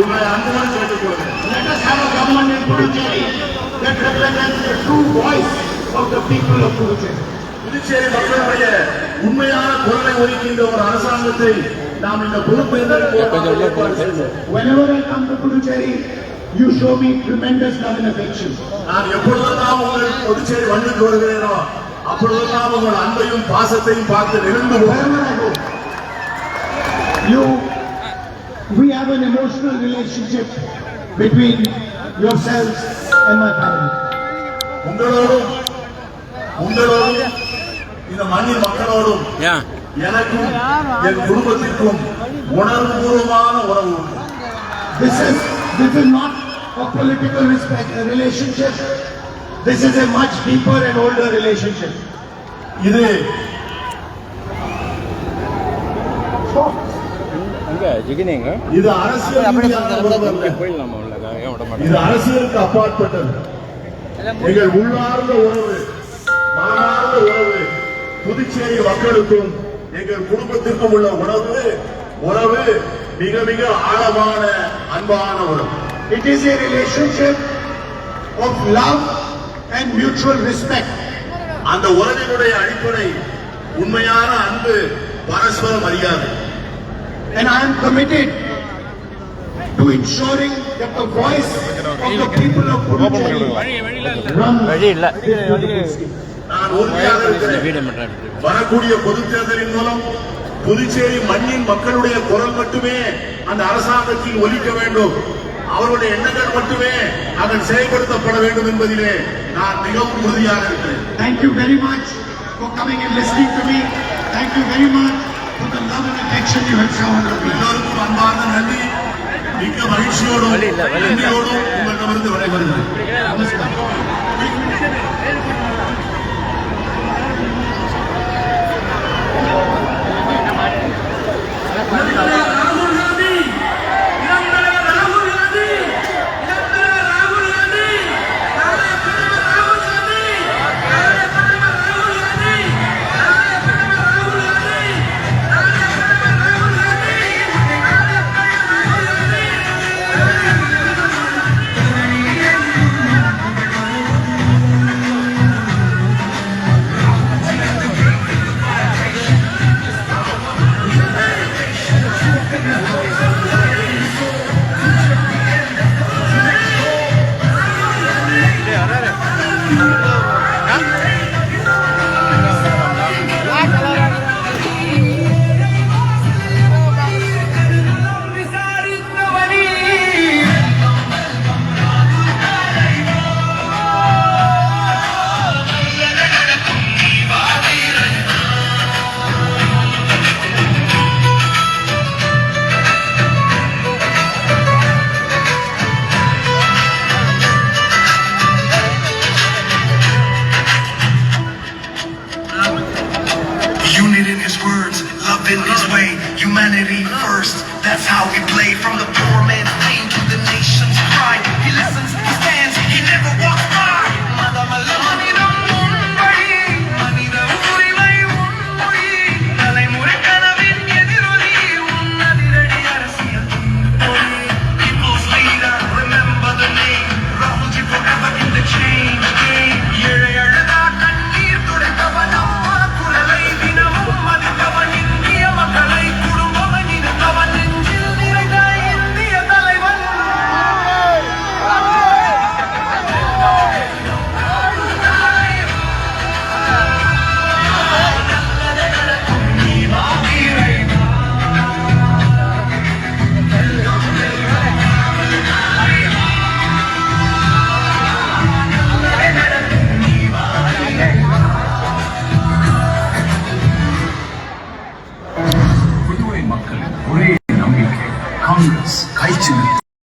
உங்களை அன்புடன் கேட்டுக்கொள்கிறேன். Let us have a government in Puducherry that represents the true voice of the people of Puducherry. Puducherry மக்களுடைய உண்மையான குரலை ஒலிக்கின்ற ஒரு அரசாங்கத்தை நாம் இந்த பொறுப்பேற்று whenever I come to Puducherry, you show me tremendous love and affection. நான் எப்பொழுதெல்லாம் உங்கள் புதுச்சேரி மண்ணுக்கு வருகிறேனோ அப்பொழுதெல்லாம் உங்கள் அன்பையும் பாசத்தையும் பார்த்து நெகிழ்ந்து போகிறேன். We have an emotional relationship between yourselves and my family. உங்களோடும் இந்த மண்ணின் மக்களோடும் எனக்கும் என் குடும்பத்திற்கும் உணர்வுபூர்வமான உறவு. This is not a political relationship. This is a much deeper and older relationship. இது இது அரசியலுக்கு அப்பாற்பட்டது. எங்கள் உள்ளார்ந்த உறவு, மனமார்ந்த உறவு, புதுச்சேரி மக்களுக்கும் எங்கள் குடும்பத்திற்கும் உள்ள உறவு மிக மிக ஆழமான அன்பான உறவு. It is a relationship of love and mutual respect. அந்த உறவினுடைய அடிப்படை உண்மையான அன்பு, பரஸ்பர மரியாதை. And I am committed to ensuring that the voice of the people of Puducherry நான் உறுதியாக இருக்கிறேன். வரக்கூடிய பொதுத் தேர்தலின் மூலம் புதுச்சேரி மண்ணின் மக்களுடைய குரல் மட்டுமே அந்த அரசாங்கத்தில் ஒலிக்க வேண்டும், அவருடைய எண்ணங்கள் மட்டுமே அதன் செயல்படுத்தப்பட வேண்டும் என்பதிலே நான் மிகவும் உறுதியாக இருக்கிறேன். Thank you very much for coming and listening to me. Thank you very much for the love and affection you have shown me. எல்லோருக்கும் அன்பார்ந்த நன்றி. மிக்க மகிழ்ச்சியோடும் நன்றியோடும் உங்களிடமிருந்து விடைபெறுகிறேன். நமஸ்காரம். Humanity first, that's how we play. From the poor man's pain to the nation's pride. He listens, he stands, he never walks by. People's leader, remember the name. Rahulji forever in the change game. Congress